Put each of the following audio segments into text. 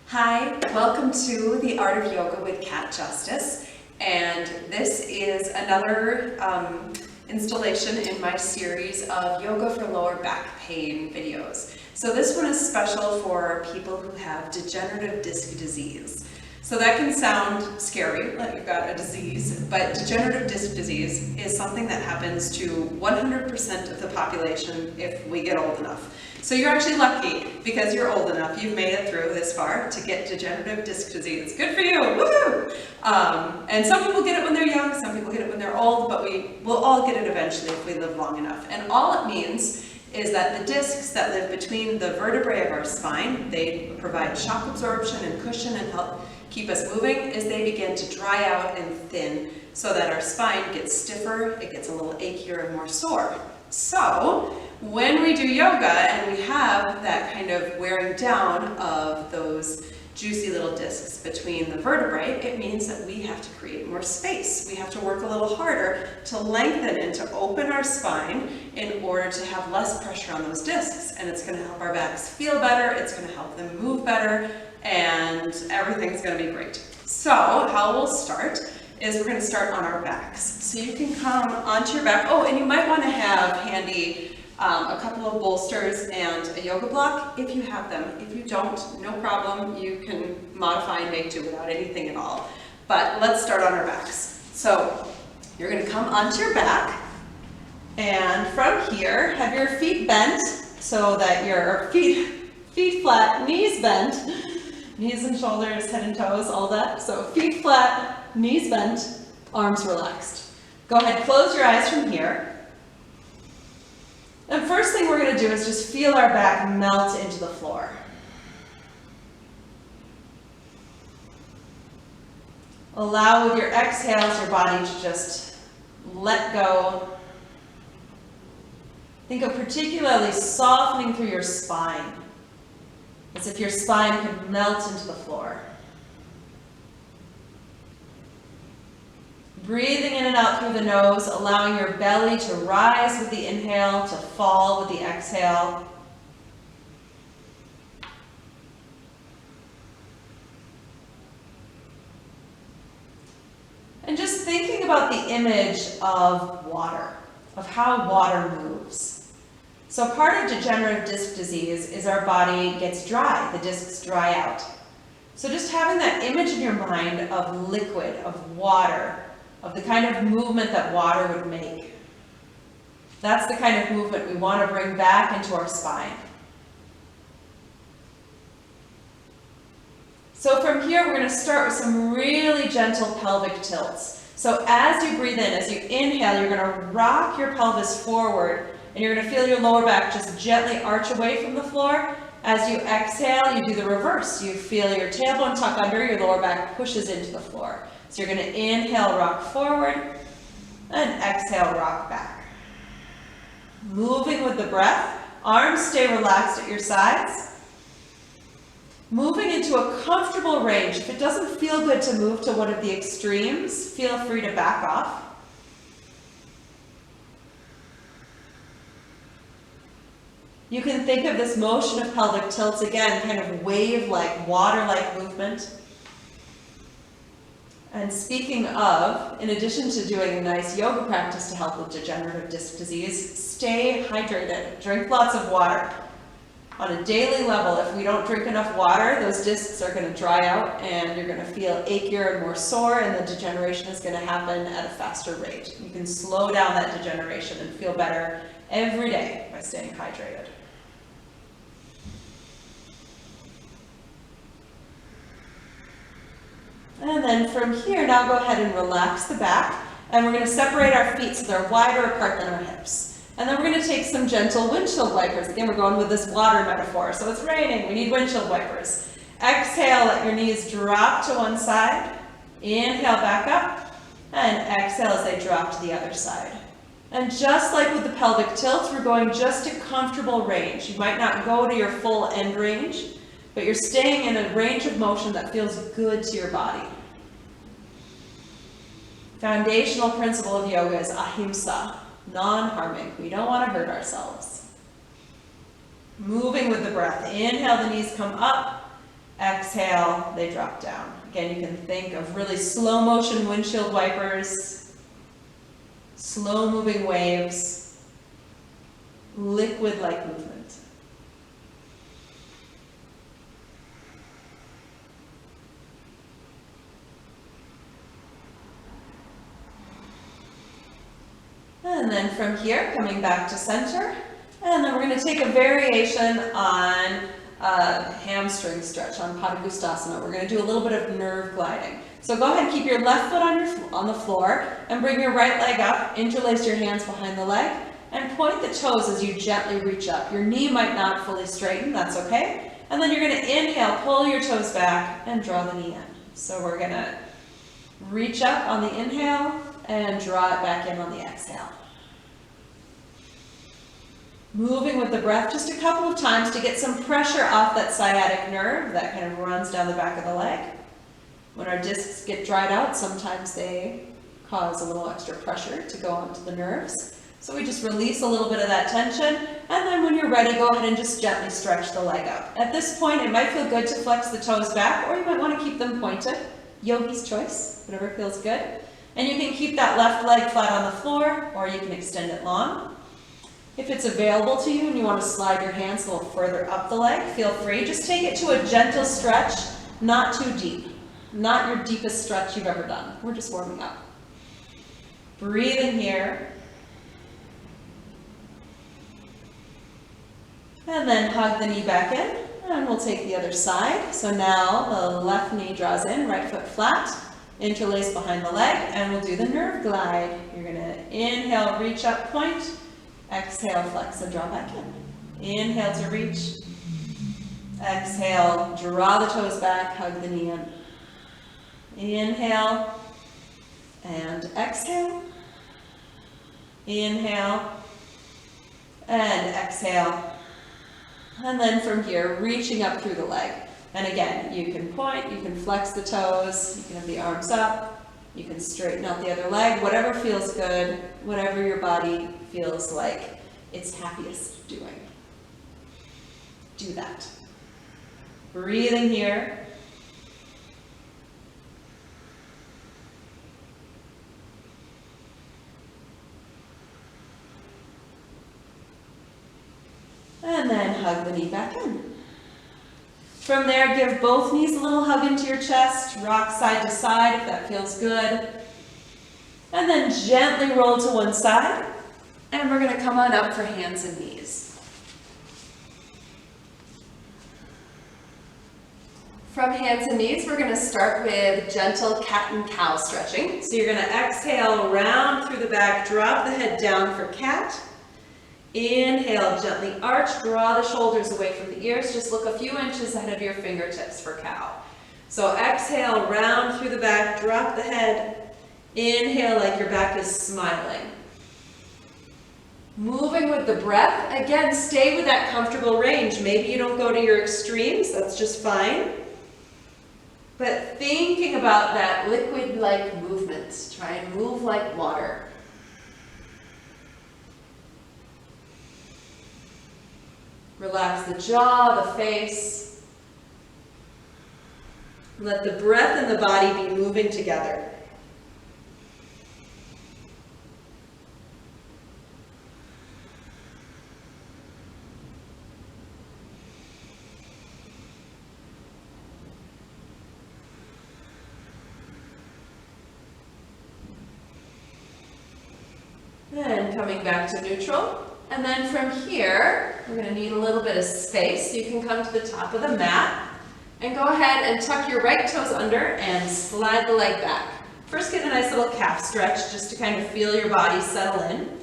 Hi, welcome to The Art of Yoga with Cat Justice, and this is another installation in my series of yoga for lower back pain videos. So this one is special for people who have degenerative disc disease. So that can sound scary, like you've got a disease, but degenerative disc disease is something that happens to 100% of the population if we get old enough. So you're actually lucky because you're old enough. You've made it through this far to get degenerative disc disease. Good for you, woohoo! And some people get it when they're young, some people get it when they're old, but we will all get it eventually if we live long enough. And all it means is that the discs that live between the vertebrae of our spine, they provide shock absorption and cushion and help keep us moving, as they begin to dry out and thin so that our spine gets stiffer, it gets a little achier and more sore. So when we do yoga and we have that kind of wearing down of those juicy little discs between the vertebrae, it means that we have to create more space. We have to work a little harder to lengthen and to open our spine in order to have less pressure on those discs. And it's going to help our backs feel better, it's going to help them move better, and everything's going to be great. So how we'll start is we're going to start on our backs. So you can come onto your back. Oh, and you might want to have handy a couple of bolsters and a yoga block if you have them. If you don't, no problem. You can modify and make do without anything at all. But let's start on our backs. So you're going to come onto your back, and from here, have your feet bent so that your feet flat, knees bent, knees and shoulders, head and toes, all that. So feet flat, knees bent, arms relaxed. Go ahead, close your eyes from here. And first thing we're going to do is just feel our back melt into the floor. Allow with your exhales your body to just let go. Think of particularly softening through your spine, as if your spine could melt into the floor. Breathing in and out through the nose, allowing your belly to rise with the inhale, to fall with the exhale. And just thinking about the image of water, of how water moves. So part of degenerative disc disease is our body gets dry, the discs dry out. So just having that image in your mind of liquid, of water, of the kind of movement that water would make. That's the kind of movement we want to bring back into our spine. So from here, we're going to start with some really gentle pelvic tilts. So as you breathe in, as you inhale, you're going to rock your pelvis forward, and you're going to feel your lower back just gently arch away from the floor. As you exhale, you do the reverse. You feel your tailbone tuck under, your lower back pushes into the floor. So you're going to inhale, rock forward, and exhale, rock back. Moving with the breath, arms stay relaxed at your sides. Moving into a comfortable range. If it doesn't feel good to move to one of the extremes, feel free to back off. You can think of this motion of pelvic tilts again, kind of wave-like, water-like movement. And speaking of, in addition to doing a nice yoga practice to help with degenerative disc disease, stay hydrated. Drink lots of water. On a daily level, if we don't drink enough water, those discs are going to dry out and you're going to feel achier and more sore, and the degeneration is going to happen at a faster rate. You can slow down that degeneration and feel better every day by staying hydrated. And then from here, now go ahead and relax the back, and we're going to separate our feet so they're wider apart than our hips. And then we're going to take some gentle windshield wipers. Again, we're going with this water metaphor. So it's raining, we need windshield wipers. Exhale, let your knees drop to one side. Inhale, back up, and exhale as they drop to the other side. And just like with the pelvic tilts, we're going just a comfortable range. You might not go to your full end range, but you're staying in a range of motion that feels good to your body. Foundational principle of yoga is ahimsa, non-harming. We don't want to hurt ourselves. Moving with the breath. Inhale, the knees come up. Exhale, they drop down. Again, you can think of really slow motion windshield wipers, slow moving waves, liquid-like movement. And then from here, coming back to center, and then we're going to take a variation on hamstring stretch, on Padangusthasana. We're going to do a little bit of nerve gliding. So go ahead and keep your left foot on the floor, and bring your right leg up, interlace your hands behind the leg, and point the toes as you gently reach up. Your knee might not fully straighten, that's okay. And then you're going to inhale, pull your toes back, and draw the knee in. So we're going to reach up on the inhale, and draw it back in on the exhale. Moving with the breath just a couple of times to get some pressure off that sciatic nerve that kind of runs down the back of the leg. When our discs get dried out, sometimes they cause a little extra pressure to go onto the nerves. So we just release a little bit of that tension, and then when you're ready, go ahead and just gently stretch the leg up. At this point, it might feel good to flex the toes back, or you might want to keep them pointed. Yogi's choice, whatever feels good. And you can keep that left leg flat on the floor, or you can extend it long. If it's available to you and you want to slide your hands a little further up the leg, feel free. Just take it to a gentle stretch, not too deep. Not your deepest stretch you've ever done. We're just warming up. Breathe in here. And then hug the knee back in, and we'll take the other side. So now the left knee draws in, right foot flat, interlace behind the leg, and we'll do the nerve glide. You're going to inhale, reach up, point. Exhale, flex and draw back in. Inhale to reach. Exhale, draw the toes back, hug the knee in. Inhale and exhale. Inhale and exhale. And then from here, reaching up through the leg. And again, you can point, you can flex the toes, you can have the arms up, you can straighten out the other leg, whatever feels good, whatever your body feels like it's happiest doing. Do that. Breathing here. And then hug the knee back in. From there, give both knees a little hug into your chest, rock side to side if that feels good. And then gently roll to one side. And we're going to come on up for hands and knees. From hands and knees, we're going to start with gentle cat and cow stretching. So you're going to exhale, round through the back, drop the head down for cat. Inhale, gently arch, draw the shoulders away from the ears. Just look a few inches ahead of your fingertips for cow. So exhale, round through the back, drop the head. Inhale like your back is smiling. Moving with the breath. Again, stay with that comfortable range. Maybe you don't go to your extremes, that's just fine. But thinking about that liquid-like movement. Try and move like water. Relax the jaw, the face. Let the breath and the body be moving together. And coming back to neutral. And then from here, we're going to need a little bit of space. So you can come to the top of the mat and go ahead and tuck your right toes under and slide the leg back. First, get a nice little calf stretch just to kind of feel your body settle in.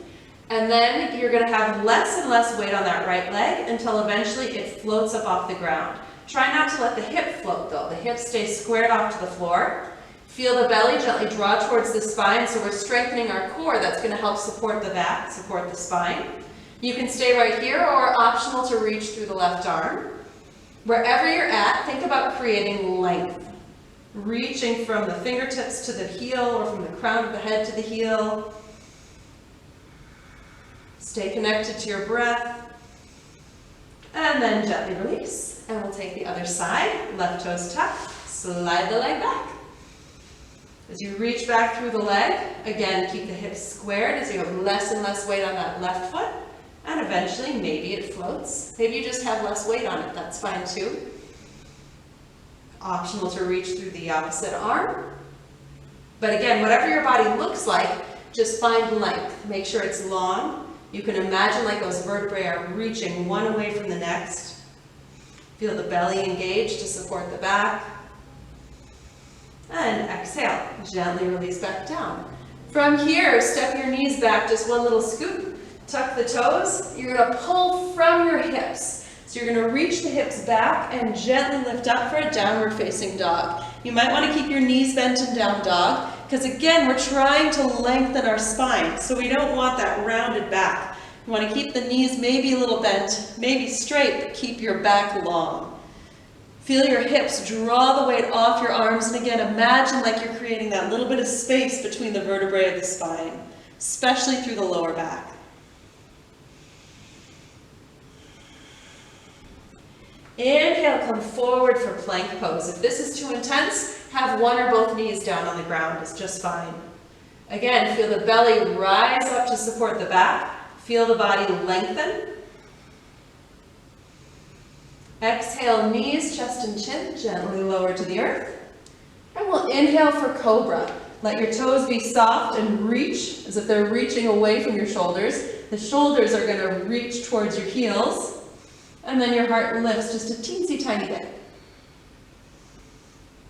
And then you're going to have less and less weight on that right leg until eventually it floats up off the ground. Try not to let the hip float though. The hips stay squared off to the floor. Feel the belly gently draw towards the spine, so we're strengthening our core. That's going to help support the back, support the spine. You can stay right here, or optional to reach through the left arm. Wherever you're at, think about creating length. Reaching from the fingertips to the heel, or from the crown of the head to the heel. Stay connected to your breath. And then gently release. hips, and we'll take the other side. Left toes tucked, slide the leg back. As you reach back through the leg, again, keep the hips squared as you have less and less weight on that left foot. And eventually, maybe it floats. Maybe you just have less weight on it, that's fine too. Optional to reach through the opposite arm. But again, whatever your body looks like, just find length. Make sure it's long. You can imagine like those vertebrae are reaching one away from the next. Feel the belly engage to support the back. And exhale, gently release back down. From here, step your knees back, just one little scoop. Tuck the toes. You're going to pull from your hips. So you're going to reach the hips back and gently lift up for a downward facing dog. You might want to keep your knees bent in down dog, because again, we're trying to lengthen our spine, so we don't want that rounded back. You want to keep the knees maybe a little bent, maybe straight, but keep your back long. Feel your hips draw the weight off your arms, and again, imagine like you're creating that little bit of space between the vertebrae of the spine, especially through the lower back. Inhale, come forward for plank pose. If this is too intense, have one or both knees down on the ground, it's just fine. Again, feel the belly rise up to support the back. Feel the body lengthen. Exhale, knees, chest and chin, gently lower to the earth. And we'll inhale for cobra. Let your toes be soft and reach as if they're reaching away from your shoulders. The shoulders are going to reach towards your heels. And then your heart lifts just a teensy tiny bit.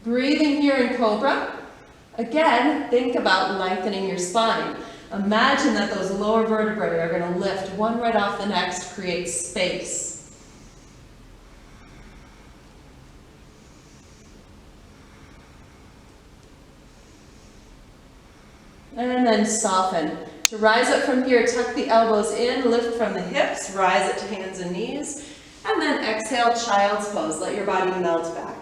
Breathing here in cobra. Again, think about lengthening your spine. Imagine that those lower vertebrae are going to lift one right off the next, create space. And then soften. To rise up from here, tuck the elbows in, lift from the hips, rise it to hands and knees. And then exhale, child's pose. Let your body melt back.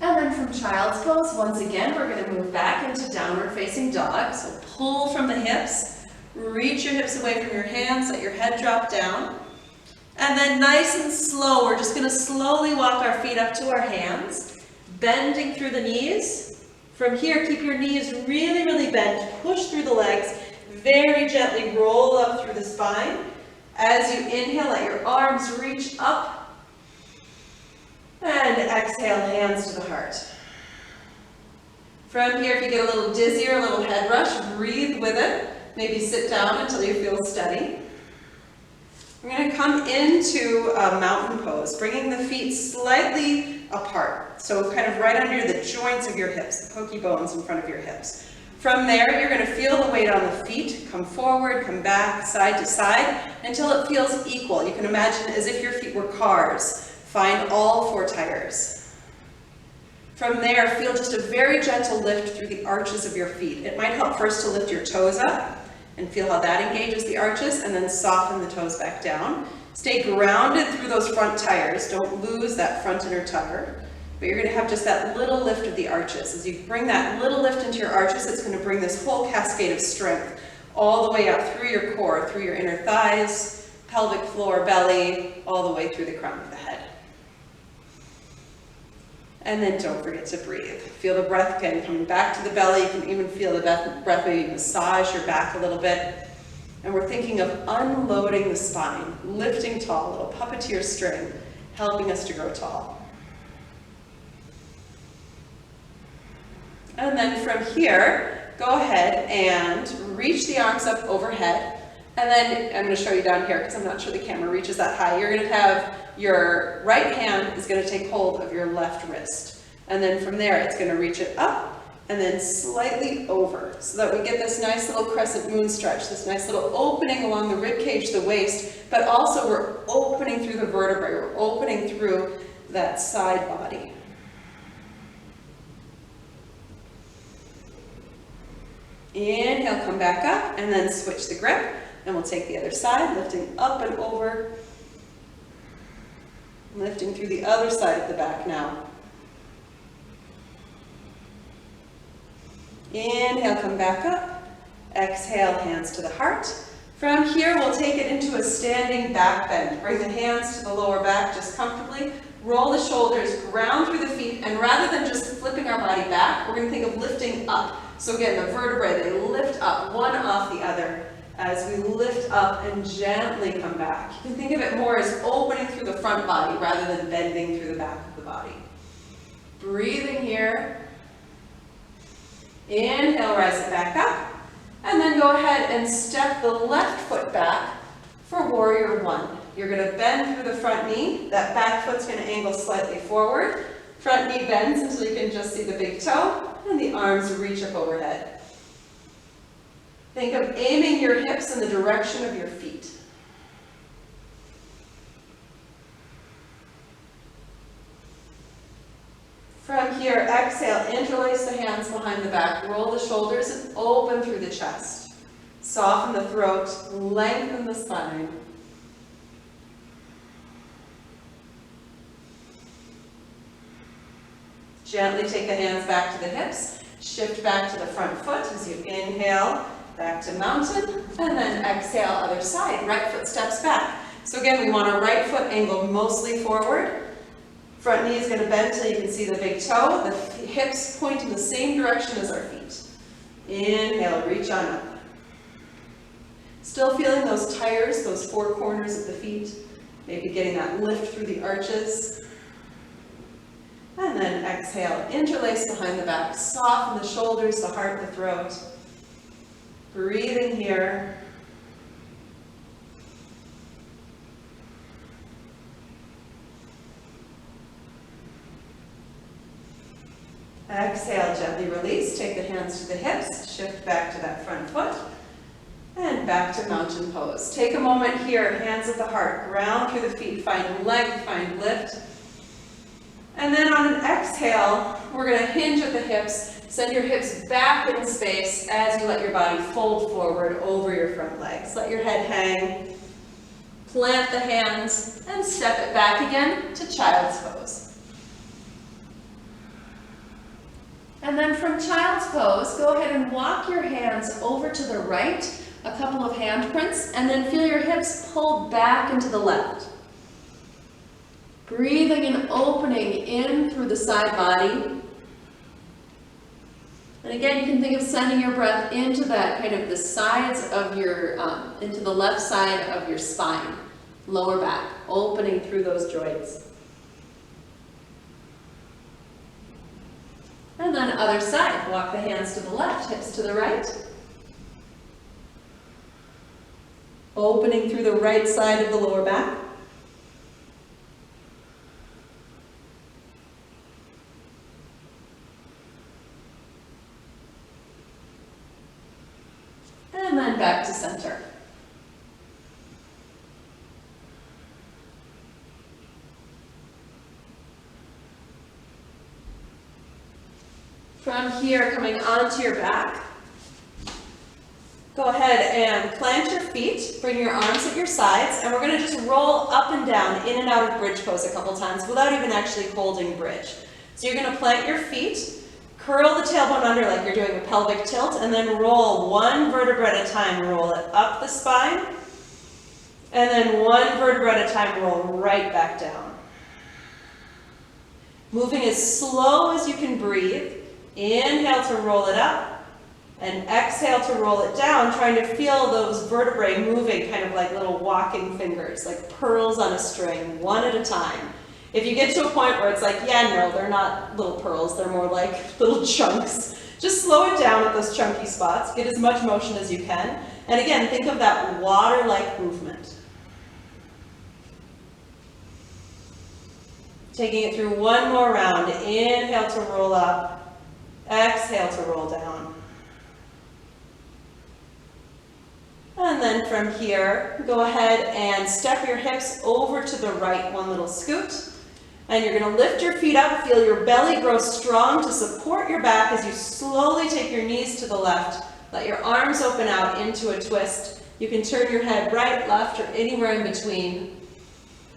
And then from child's pose, once again, we're going to move back into downward facing dog. So pull from the hips, reach your hips away from your hands, let your head drop down. And then nice and slow, we're just going to slowly walk our feet up to our hands, bending through the knees. From here, keep your knees really, really bent. Push through the legs. Very gently roll up through the spine. As you inhale, let your arms reach up. And exhale, hands to the heart. From here, if you get a little dizzy or a little head rush, breathe with it. Maybe sit down until you feel steady. We're going to come into a mountain pose, bringing the feet slightly apart. So kind of right under the joints of your hips, the pokey bones in front of your hips. From there, you're going to feel the weight on the feet. Come forward, come back, side to side, until it feels equal. You can imagine as if your feet were cars. Find all four tires. From there, feel just a very gentle lift through the arches of your feet. It might help first to lift your toes up and feel how that engages the arches, and then soften the toes back down. Stay grounded through those front tires. Don't lose that front inner tire. But you're going to have just that little lift of the arches. As you bring that little lift into your arches, it's going to bring this whole cascade of strength all the way up through your core, through your inner thighs, pelvic floor, belly, all the way through the crown of the head. And then don't forget to breathe. Feel the breath again coming back to the belly. You can even feel the breath maybe massage your back a little bit. And we're thinking of unloading the spine, lifting tall, a little puppeteer string, helping us to grow tall. And then from here, go ahead and reach the arms up overhead. And then I'm going to show you down here because I'm not sure the camera reaches that high. You're going to have your right hand is going to take hold of your left wrist. And then from there, it's going to reach it up and then slightly over so that we get this nice little crescent moon stretch, this nice little opening along the rib cage, the waist, but also we're opening through the vertebrae. We're opening through that side body. Inhale, come back up, and then switch the grip. And we'll take the other side, lifting up and over. Lifting through the other side of the back now. Inhale, come back up. Exhale, hands to the heart. From here, we'll take it into a standing back bend. Bring the hands to the lower back just comfortably. Roll the shoulders, ground through the feet, and rather than just flipping our body back, we're going to think of lifting up. So again, the vertebrae, they lift up, one off the other, as we lift up and gently come back. You can think of it more as opening through the front body rather than bending through the back of the body. Breathing here. Inhale, rise it back up. And then go ahead and step the left foot back for warrior one. You're going to bend through the front knee. That back foot's going to angle slightly forward. Front knee bends until you can just see the big toe, and the arms reach up overhead. Think of aiming your hips in the direction of your feet. From here, exhale, interlace the hands behind the back, roll the shoulders and open through the chest. Soften the throat, lengthen the spine. Gently take the hands back to the hips, shift back to the front foot as you inhale, back to mountain, and then exhale, other side, right foot steps back. So again, we want our right foot angle mostly forward. Front knee is going to bend till you can see the big toe. The hips point in the same direction as our feet. Inhale, reach on up. Still feeling those tires, those four corners of the feet. Maybe getting that lift through the arches. And then exhale, interlace behind the back. Soften the shoulders, the heart, the throat. Breathing here. Exhale, gently release. Take the hands to the hips. Shift back to that front foot. And back to mountain pose. Take a moment here, hands at the heart. Ground through the feet. Find length, find lift. And then on an exhale, we're going to hinge at the hips. Send your hips back in space as you let your body fold forward over your front legs. Let your head hang. Plant the hands and step it back again to child's pose. And then from child's pose, go ahead and walk your hands over to the right, a couple of hand prints, and then feel your hips pulled back into the left. Breathing and opening in through the side body. And again, you can think of sending your breath into that kind of the sides of your, into the left side of your spine, lower back, opening through those joints. And then other side, walk the hands to the left, hips to the right. Opening through the right side of the lower back. And then back to center. From here, coming onto your back, go ahead and plant your feet, bring your arms at your sides, and we're going to just roll up and down, in and out of bridge pose a couple times without even actually holding bridge. So you're going to plant your feet, curl the tailbone under like you're doing a pelvic tilt, and then roll one vertebra at a time. Roll it up the spine, and then one vertebra at a time, roll right back down. Moving as slow as you can breathe. Inhale to roll it up, and exhale to roll it down, trying to feel those vertebrae moving kind of like little walking fingers, like pearls on a string, one at a time. If you get to a point where it's like, yeah, no, they're not little pearls, they're more like little chunks, just slow it down at those chunky spots, get as much motion as you can, and again, think of that water-like movement. Taking it through one more round, inhale to roll up, exhale to roll down. And then from here, go ahead and step your hips over to the right, one little scoot. And you're going to lift your feet up, feel your belly grow strong to support your back as you slowly take your knees to the left. Let your arms open out into a twist. You can turn your head right, left, or anywhere in between.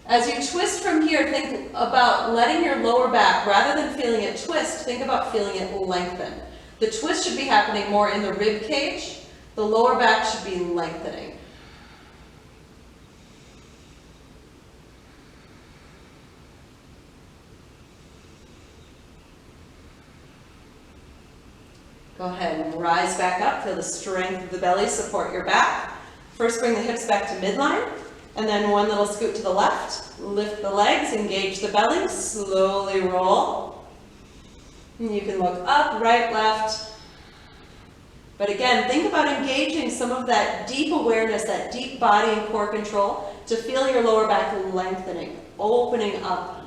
As you twist from here, think about letting your lower back, rather than feeling it twist, think about feeling it lengthen. The twist should be happening more in the rib cage. The lower back should be lengthening. Go ahead and rise back up. Feel the strength of the belly support your back. First, bring the hips back to midline, and then one little scoot to the left. Lift the legs, engage the belly, slowly roll. And you can look up, right, left. But again, think about engaging some of that deep awareness, that deep body and core control to feel your lower back lengthening, opening up.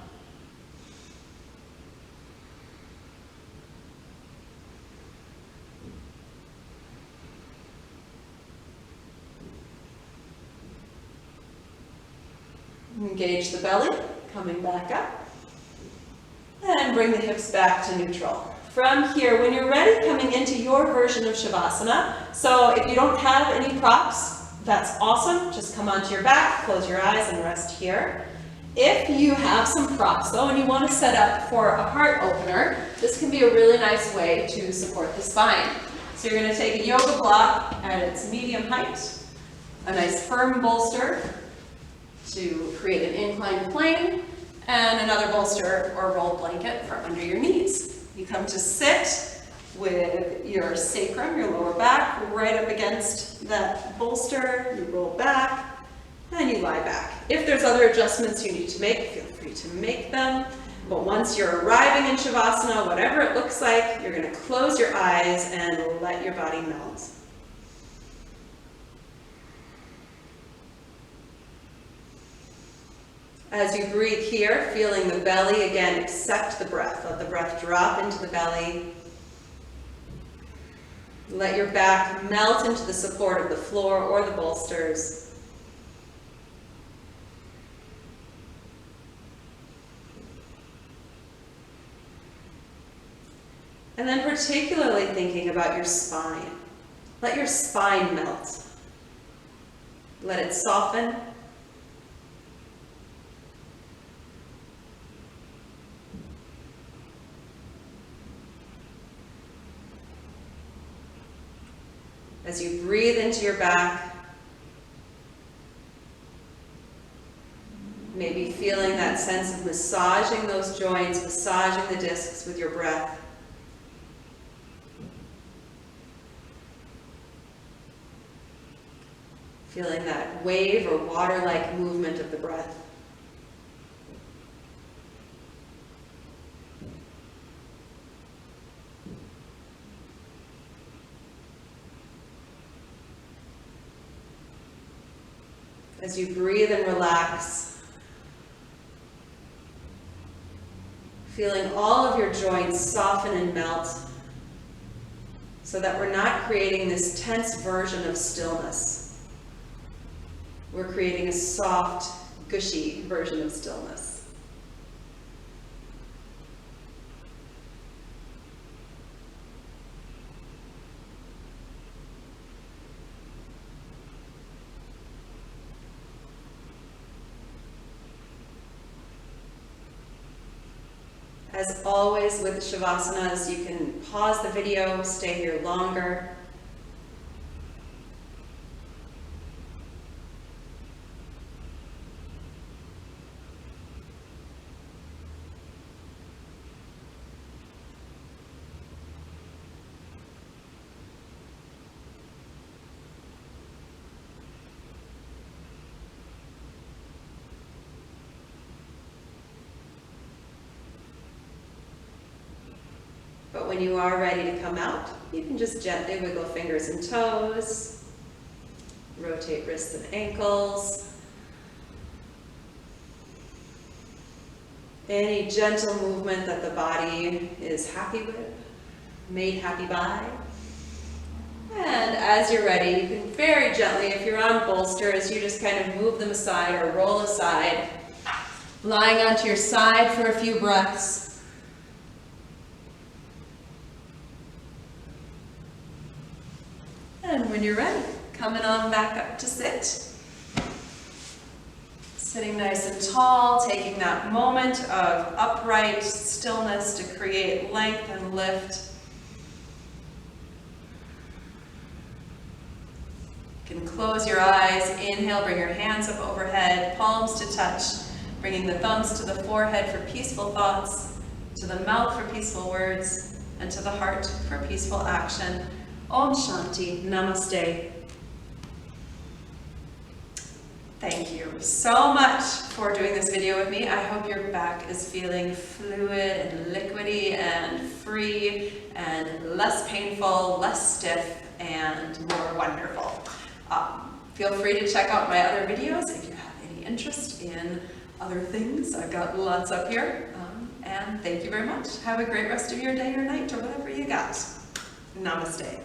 Engage the belly, coming back up. And bring the hips back to neutral. From here, when you're ready, coming into your version of Shavasana. So if you don't have any props, that's awesome. Just come onto your back, close your eyes, and rest here. If you have some props though, and you want to set up for a heart opener, this can be a really nice way to support the spine. So you're going to take a yoga block at its medium height, a nice firm bolster to create an inclined plane, and another bolster or rolled blanket for under your knees. You come to sit with your sacrum, your lower back, right up against that bolster. You roll back, and you lie back. If there's other adjustments you need to make, feel free to make them. But once you're arriving in Shavasana, whatever it looks like, you're going to close your eyes and let your body melt. As you breathe here, feeling the belly, again, accept the breath. Let the breath drop into the belly. Let your back melt into the support of the floor or the bolsters. And then particularly thinking about your spine. Let your spine melt. Let it soften. As you breathe into your back, maybe feeling that sense of massaging those joints, massaging the discs with your breath. Feeling that wave or water-like movement of the breath. As you breathe and relax, feeling all of your joints soften and melt so that we're not creating this tense version of stillness. We're creating a soft, gushy version of stillness. As always with Shavasanas, you can pause the video, stay here longer. But when you are ready to come out, you can just gently wiggle fingers and toes, rotate wrists and ankles. Any gentle movement that the body is happy with, made happy by. And as you're ready, you can very gently, if you're on bolsters, you just kind of move them aside or roll aside, lying onto your side for a few breaths. And when you're ready, coming on back up to sit. Sitting nice and tall, taking that moment of upright stillness to create length and lift. You can close your eyes, inhale, bring your hands up overhead, palms to touch, bringing the thumbs to the forehead for peaceful thoughts, to the mouth for peaceful words. and to the heart for peaceful action. Om Shanti. Namaste. Thank you so much for doing this video with me. I hope your back is feeling fluid and liquidy and free and less painful, less stiff, and more wonderful. Feel free to check out my other videos if you have any interest in other things. I've got lots up here. And thank you very much. Have a great rest of your day or night or whatever you got. Namaste.